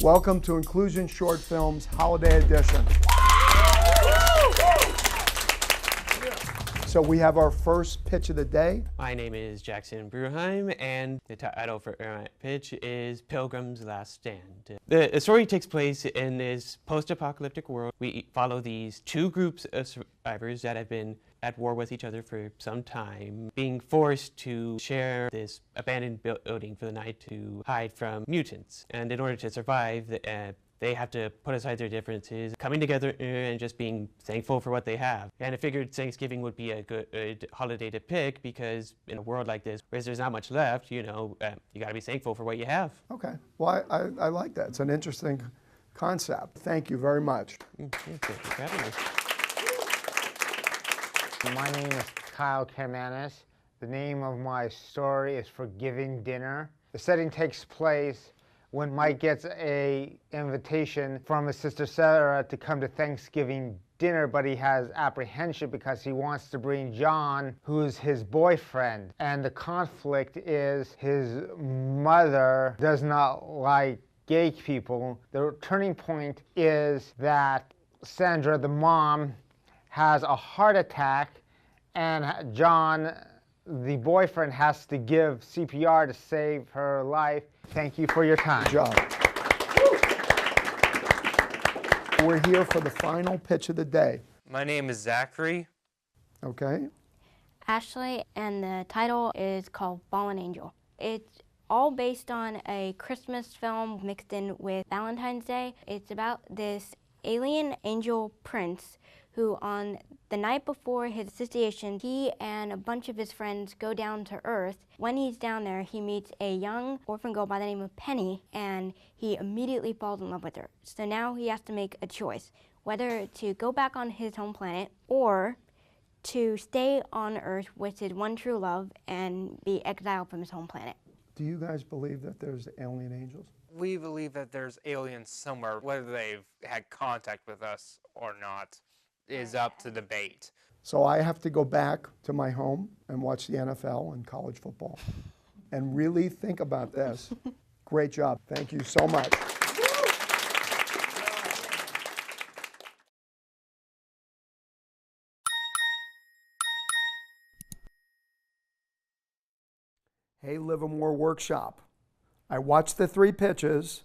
Welcome to Inclusion Short Films Holiday Edition. So we have our first pitch of the day. My name is Jackson Bruheim, and the title for my pitch is Pilgrims Last Stand. The story takes place in this post-apocalyptic world. We follow these two groups of survivors that have been at war with each other for some time, being forced to share this abandoned building for the night to hide from mutants. And in order to survive, they have to put aside their differences, coming together and just being thankful for what they have. And I figured Thanksgiving would be a good holiday to pick because in a world like this, where there's not much left, you gotta be thankful for what you have. Okay, well, I like that. It's an interesting concept. Thank you very much. Thank you for having me. My name is Kyle Kermanis. The name of my story is Forgiving Dinner. The setting takes place when Mike gets an invitation from his sister Sarah to come to Thanksgiving dinner, but he has apprehension because he wants to bring John, who's his boyfriend. And the conflict is his mother does not like gay people. The turning point is that Sandra, the mom, has a heart attack, and John, the boyfriend, has to give CPR to save her life. Thank you for your time. Good job. We're here for the final pitch of the day. My name is Zachary. Okay. Ashley, and the title is called Fallen Angel. It's all based on a Christmas film mixed in with Valentine's Day. It's about this alien angel prince who, on the night before his assassination, he and a bunch of his friends go down to Earth. When he's down there, he meets a young orphan girl by the name of Penny, and he immediately falls in love with her. So now he has to make a choice, whether to go back on his home planet or to stay on Earth with his one true love and be exiled from his home planet. Do you guys believe that there's alien angels? We believe that there's aliens somewhere. Whether they've had contact with us or not is up to debate. So I have to go back to my home and watch the NFL and college football and really think about this. Great job. Thank you so much. Hey, Livermore Workshop. I watched the 3 pitches,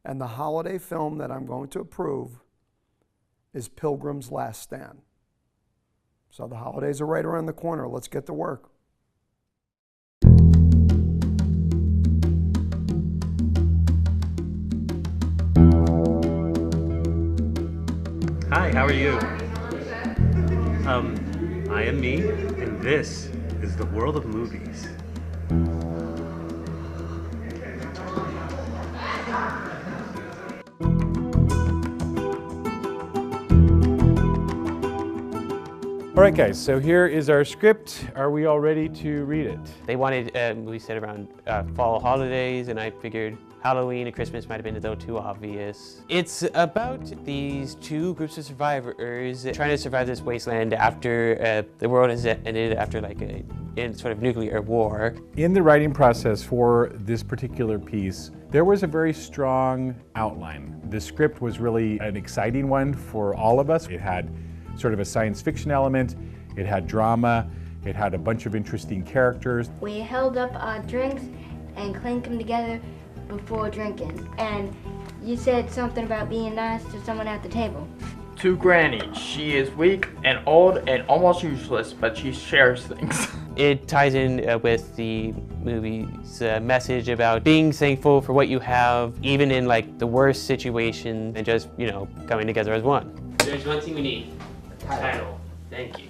and the holiday film that I'm going to approve is Pilgrims Last Stand. So the holidays are right around the corner. Let's get to work. Hi, how are you? I am me, and this is the world of movies. All right, guys, so here is our script. Are we all ready to read it? They wanted a movie set around fall holidays, and I figured Halloween and Christmas might have been a little too obvious. It's about these two groups of survivors trying to survive this wasteland after the world has ended after like a sort of nuclear war. In the writing process for this particular piece, there was a very strong outline. The script was really an exciting one for all of us. It had sort of a science fiction element, it had drama, it had a bunch of interesting characters. We held up our drinks and clinked them together before drinking. And you said something about being nice to someone at the table. To Granny, she is weak and old and almost useless, but she shares things. It ties in with the movie's message about being thankful for what you have, even in like the worst situation, and just, coming together as one. There's one thing we need. Title. Thank you.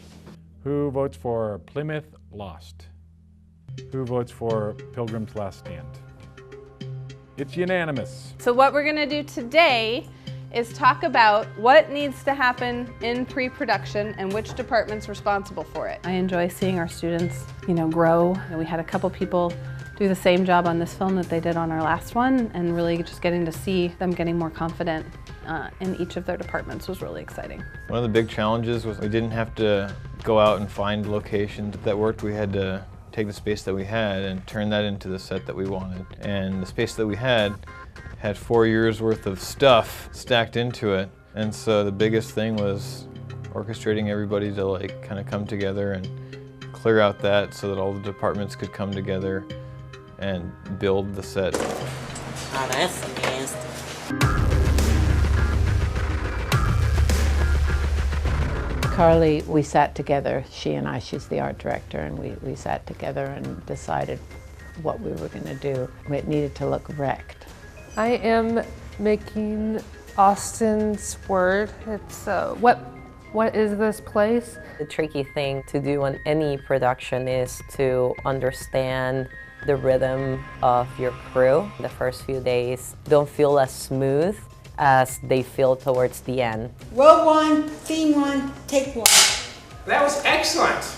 Who votes for Plymouth Lost? Who votes for Pilgrims Last Stand? It's unanimous. So what we're gonna do today is talk about what needs to happen in pre-production and which department's responsible for it. I enjoy seeing our students, grow. We had a couple people do the same job on this film that they did on our last one, and really just getting to see them getting more confident in each of their departments was really exciting. One of the big challenges was we didn't have to go out and find locations that worked. We had to take the space that we had and turn that into the set that we wanted. And the space that we had had 4 years worth of stuff stacked into it. And so the biggest thing was orchestrating everybody to like kind of come together and clear out that so that all the departments could come together and build the set. Oh, that's nasty. Carly, we sat together, she and I, she's the art director, and we sat together and decided what we were going to do. It needed to look wrecked. I am making Austin's word. It's what is this place? The tricky thing to do on any production is to understand the rhythm of your crew. The first few days don't feel as smooth as they feel towards the end. Roll one, scene one, take one. That was excellent.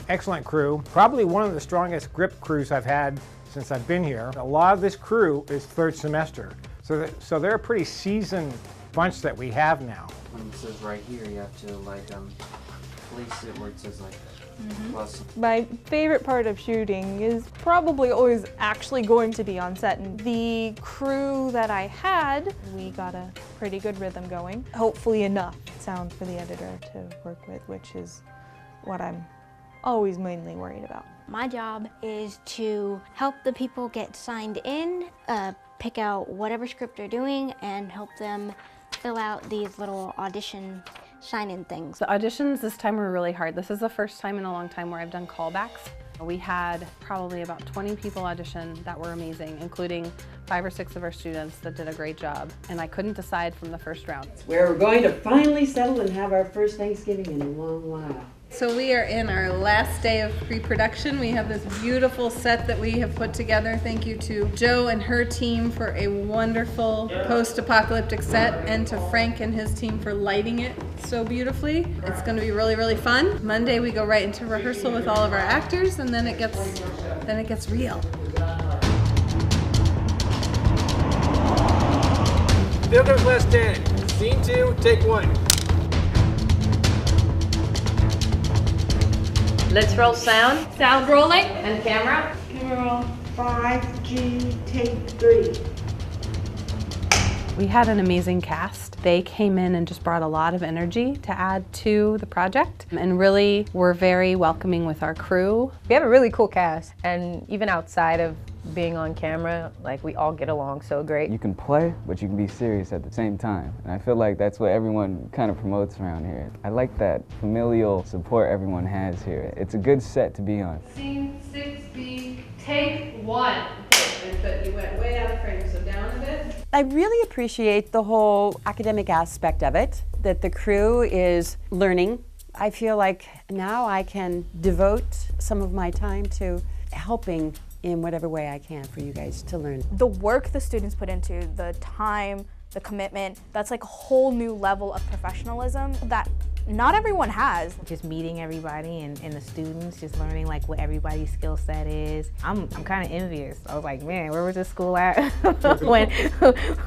Excellent crew. Probably one of the strongest grip crews I've had since I've been here. A lot of this crew is third semester. So they're a pretty seasoned bunch that we have now. When it says right here, you have to like place it where it says like plus. My favorite part of shooting is probably always actually going to be on set. And the crew that I had, we got a pretty good rhythm going. Hopefully enough sound for the editor to work with, which is what I'm always mainly worried about. My job is to help the people get signed in, pick out whatever script they're doing, and help them fill out these little audition sign-in things. The auditions this time were really hard. This is the first time in a long time where I've done callbacks. We had probably about 20 people audition that were amazing, including 5 or 6 of our students that did a great job. And I couldn't decide from the first round. We're going to finally settle and have our first Thanksgiving in a long while. So we are in our last day of pre-production. We have this beautiful set that we have put together. Thank you to Jo and her team for a wonderful post-apocalyptic set, and to Frank and his team for lighting it so beautifully. It's going to be really, really fun. Monday we go right into rehearsal with all of our actors, and then it gets real. Pilgrims Last Stand. Scene 2, take 1. Let's roll sound. Sound rolling. And camera. Camera roll. 5G, take 3. We had an amazing cast. They came in and just brought a lot of energy to add to the project, and really were very welcoming with our crew. We have a really cool cast, and even outside of being on camera, like, we all get along so great. You can play, but you can be serious at the same time. And I feel like that's what everyone kind of promotes around here. I like that familial support everyone has here. It's a good set to be on. Scene 6B, take 1. But you went way out of frame, so down a bit. I really appreciate the whole academic aspect of it, that the crew is learning. I feel like now I can devote some of my time to helping in whatever way I can for you guys to learn. The work the students put into, the time, the commitment, that's like a whole new level of professionalism that not everyone has. Just meeting everybody and the students, just learning like what everybody's skill set is. I'm kind of envious. I was like, man, where was this school at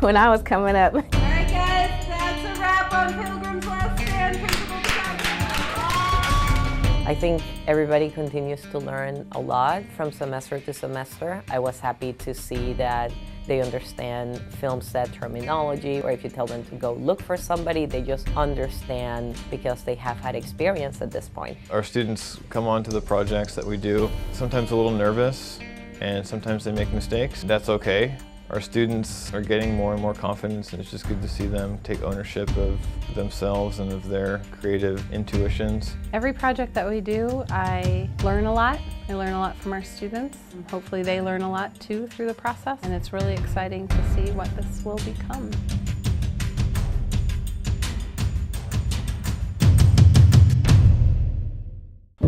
when I was coming up? All right, guys, that's a wrap on Pilgrims Last Stand. I think everybody continues to learn a lot from semester to semester. I was happy to see that they understand film set terminology, or if you tell them to go look for somebody, they just understand because they have had experience at this point. Our students come on to the projects that we do, sometimes a little nervous, and sometimes they make mistakes. That's okay. Our students are getting more and more confidence, and it's just good to see them take ownership of themselves and of their creative intuitions. Every project that we do, I learn a lot. I learn a lot from our students. Hopefully they learn a lot too through the process, and it's really exciting to see what this will become.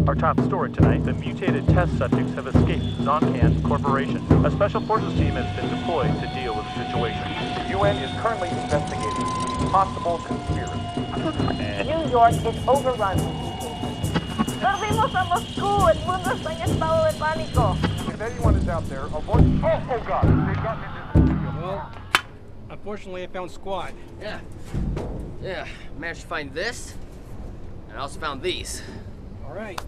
Our top story tonight, the mutated test subjects have escaped Zoncan Corporation. A special forces team has been deployed to deal with the situation. The UN is currently investigating possible conspiracy. New York is overrun with mutations. Volvimos a Moscú, el mundo está en estado de pánico. If anyone is out there, avoid... Oh God, they've gotten into the... Well, unfortunately I found squad. Yeah, managed to find this, and I also found these. All right.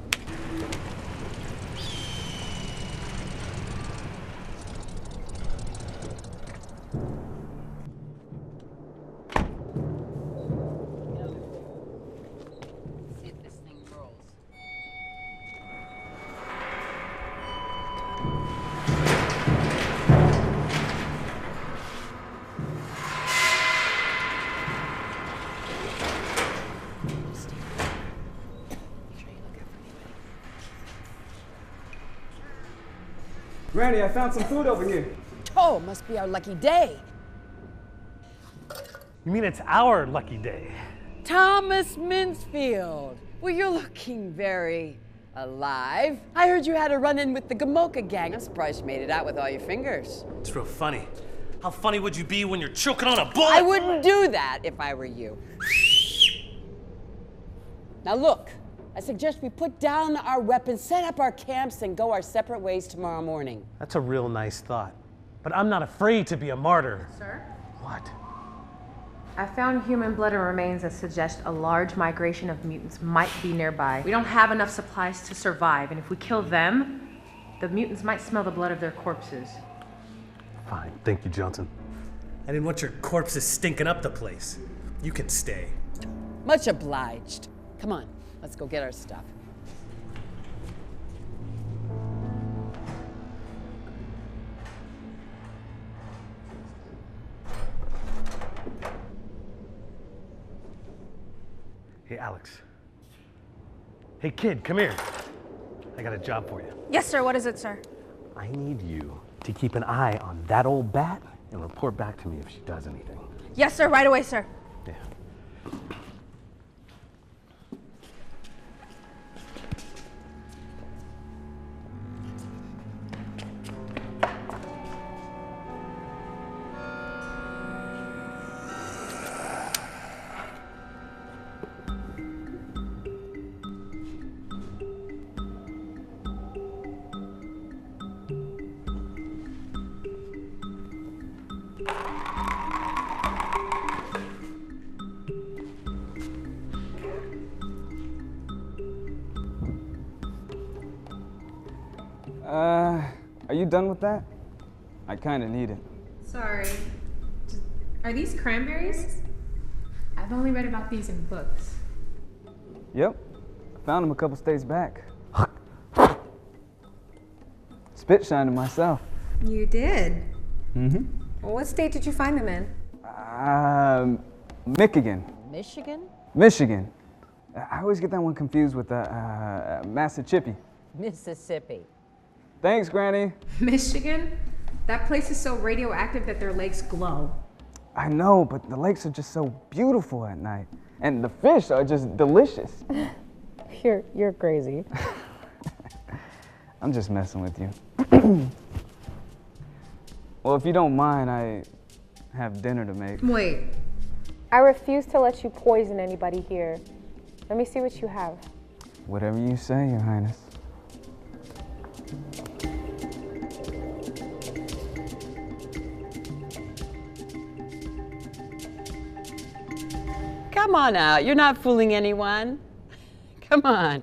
Granny, I found some food over here. Oh, must be our lucky day. You mean it's our lucky day? Thomas Minsfield. Well, you're looking very alive. I heard you had a run-in with the Gamoka gang. I'm surprised you made it out with all your fingers. It's real funny. How funny would you be when you're choking on a bullet? I wouldn't do that if I were you. Now look, I suggest we put down our weapons, set up our camps, and go our separate ways tomorrow morning. That's a real nice thought. But I'm not afraid to be a martyr. Sir? What? I found human blood and remains that suggest a large migration of mutants might be nearby. We don't have enough supplies to survive, and if we kill them, the mutants might smell the blood of their corpses. Fine, thank you, Johnson. I didn't want your corpses stinking up the place. You can stay. Much obliged. Come on, let's go get our stuff. Hey, Alex. Hey, kid, come here. I got a job for you. Yes, sir. What is it, sir? I need you to keep an eye on that old bat and report back to me if she does anything. Yes, sir. Right away, sir. Yeah. Are you done with that? I kinda need it. Sorry. Are these cranberries? I've only read about these in books. Yep. I found them a couple states back. Spit shined them myself. You did? Mm-hmm. Well, what state did you find them in? Michigan. Michigan? Michigan. I always get that one confused with Mississippi. Mississippi. Thanks, Granny. Michigan? That place is so radioactive that their lakes glow. I know, but the lakes are just so beautiful at night. And the fish are just delicious. You're crazy. I'm just messing with you. Well, if you don't mind, I have dinner to make. Wait. I refuse to let you poison anybody here. Let me see what you have. Whatever you say, Your Highness. Come on out, you're not fooling anyone. Come on,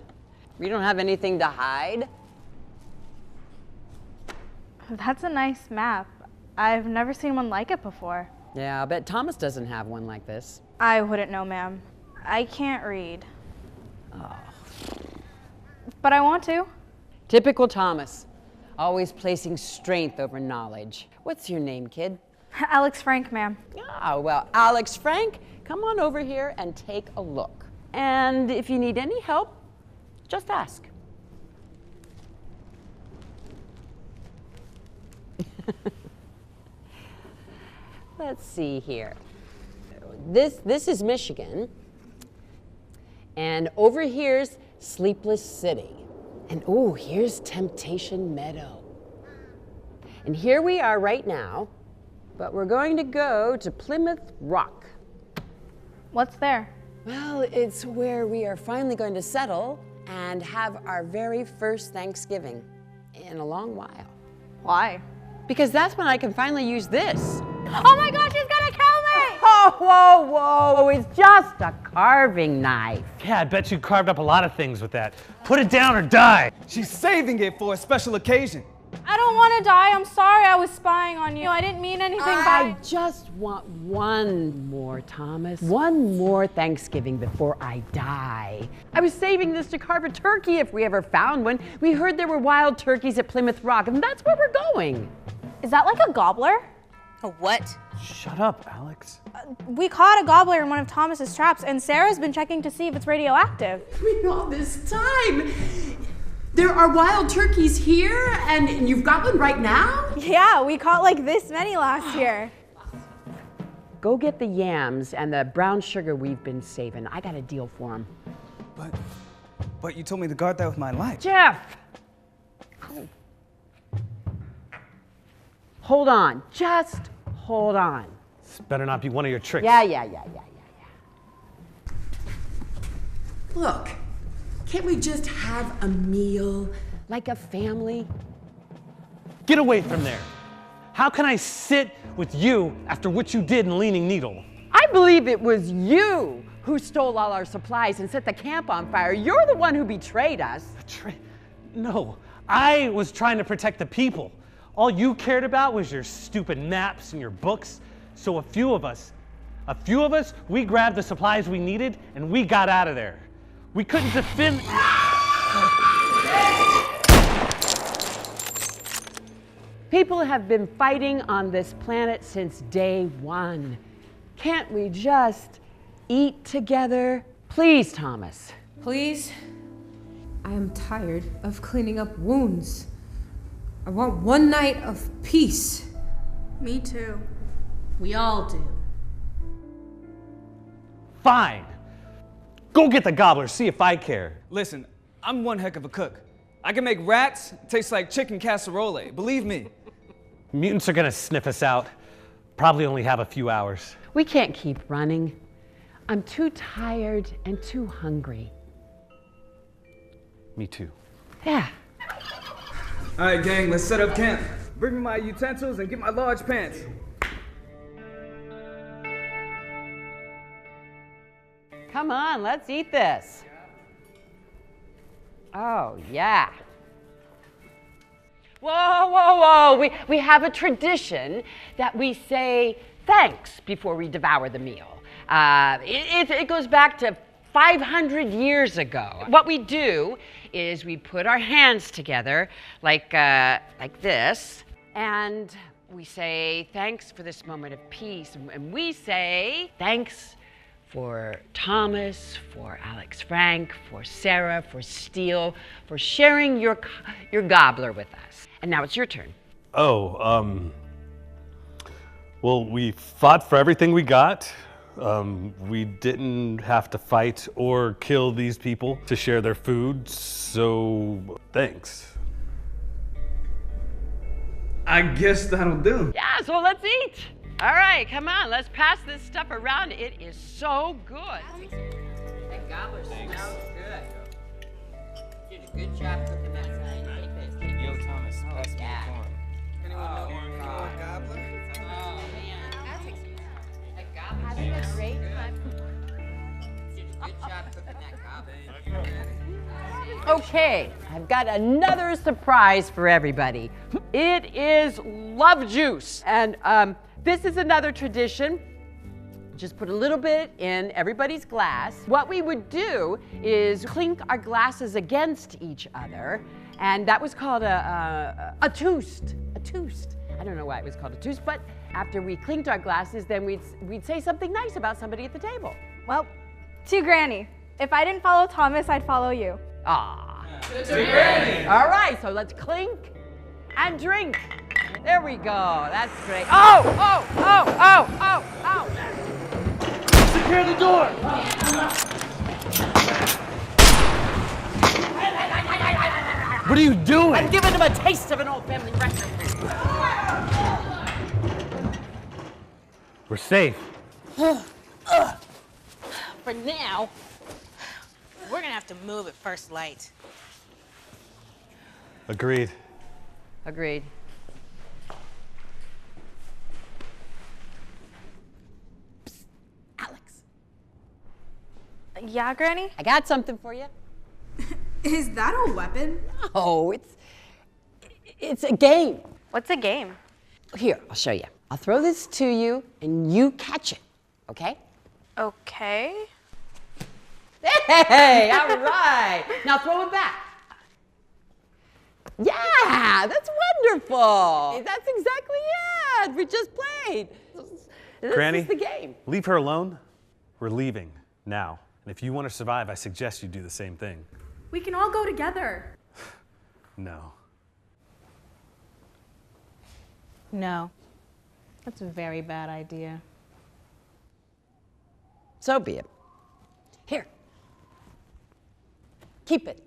we don't have anything to hide. That's a nice map. I've never seen one like it before. Yeah, I bet Thomas doesn't have one like this. I wouldn't know, ma'am. I can't read. Oh. But I want to. Typical Thomas, always placing strength over knowledge. What's your name, kid? Alex Frank, ma'am. Ah, well, Alex Frank, come on over here and take a look. And if you need any help, just ask. Let's see here. This is Michigan. And over here's Sleepless City. And oh, here's Temptation Meadow. And here we are right now, but we're going to go to Plymouth Rock. What's there? Well, it's where we are finally going to settle and have our very first Thanksgiving in a long while. Why? Because that's when I can finally use this. Oh my gosh, she's gonna kill me! Oh, whoa, whoa, it's just a carving knife. Yeah, I bet you carved up a lot of things with that. Put it down or die. She's saving it for a special occasion. I don't want to die. I'm sorry I was spying on you. I didn't mean anything by... I just want one more, Thomas. One more Thanksgiving before I die. I was saving this to carve a turkey if we ever found one. We heard there were wild turkeys at Plymouth Rock, and that's where we're going. Is that like a gobbler? A what? Shut up, Alex. We caught a gobbler in one of Thomas's traps, and Sarah's been checking to see if it's radioactive. I mean, all this time. There are wild turkeys here, and you've got one right now? Yeah, we caught like this many last year. Go get the yams and the brown sugar we've been saving. I got a deal for them. But you told me to guard that with my life. Jeff! Oh. Hold on, just hold on. This better not be one of your tricks. Yeah. Look, can't we just have a meal like a family? Get away from there. How can I sit with you after what you did in Leaning Needle? I believe it was you who stole all our supplies and set the camp on fire. You're the one who betrayed us. No, I was trying to protect the people. All you cared about was your stupid maps and your books. So a few of us, we grabbed the supplies we needed and we got out of there. We couldn't defend. People have been fighting on this planet since day one. Can't we just eat together? Please, Thomas. Please? I am tired of cleaning up wounds. I want one night of peace. Me too. We all do. Fine. Go get the gobbler, see if I care. Listen, I'm one heck of a cook. I can make rats taste like chicken casserole, believe me. Mutants are gonna sniff us out. Probably only have a few hours. We can't keep running. I'm too tired and too hungry. Me too. Yeah. All right, gang, let's set up camp. Bring me my utensils and get my large pants. Come on, let's eat this. Oh, yeah. Whoa. We have a tradition that we say thanks before we devour the meal. It goes back to 500 years ago. What we do is we put our hands together like this, and we say thanks for this moment of peace. And we say thanks for Thomas, for Alex Frank, for Sarah, for Steele, for sharing your gobbler with us. And now it's your turn. Oh, well, we fought for everything we got. We didn't have to fight or kill these people to share their food, so thanks. I guess that'll do. Yeah, so let's eat. All right, come on, let's pass this stuff around. It is so good. That gobbler smells good. You did a good job cooking that thing. Yo, Thomas, pass me the corn. Anyone know corn gobbler? Oh, man. That gobbler Having a smells great good. time. You did a good job cooking that gobbler. Okay, I've got another surprise for everybody. It is love juice. And this is another tradition. Just put a little bit in everybody's glass. What we would do is clink our glasses against each other, and that was called a toast. A toast. I don't know why it was called a toast, but after we clinked our glasses, then we'd say something nice about somebody at the table. Well, to Granny. If I didn't follow Thomas, I'd follow you. Ah. To Granny. All right, so let's clink and drink. There we go. That's great. Oh! Secure the door! What are you doing? I'm giving him a taste of an old family recipe. We're safe. For now, we're gonna have to move at first light. Agreed. Agreed. Psst, Alex. Yeah, Granny? I got something for you. Is that a weapon? Oh, it's a game. What's a game? Here, I'll show you. I'll throw this to you and you catch it, okay? Okay. Hey, all right. Now throw it back. Yeah, that's wonderful. That's exactly it. We just played. This Granny, is the game. leave her alone. We're leaving now. And if you want to survive, I suggest you do the same thing. We can all go together. No. No. That's a very bad idea. So be it. Here. Keep it.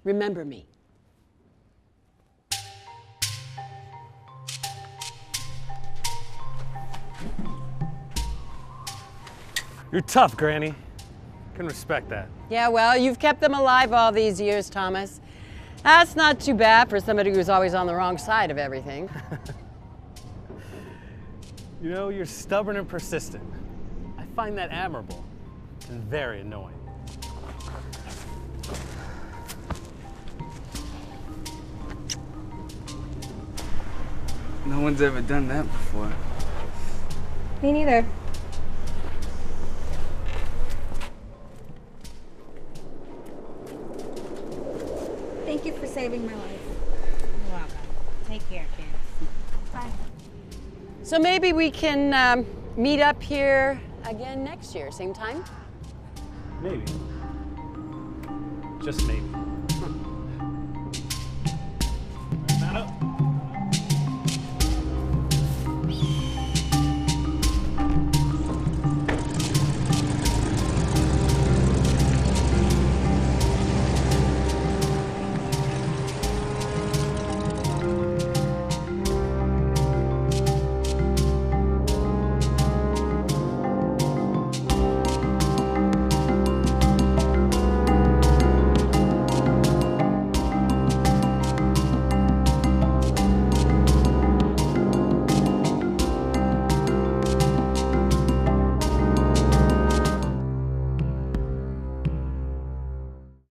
Remember me. You're tough, Granny. Can respect that. Yeah, well, you've kept them alive all these years, Thomas. That's not too bad for somebody who's always on the wrong side of everything. You know, you're stubborn and persistent. I find that admirable and very annoying. No one's ever done that before. Me neither. Thank you for saving my life. You're welcome. Take care, kids. Bye. So maybe we can meet up here again next year, same time? Maybe. Just maybe.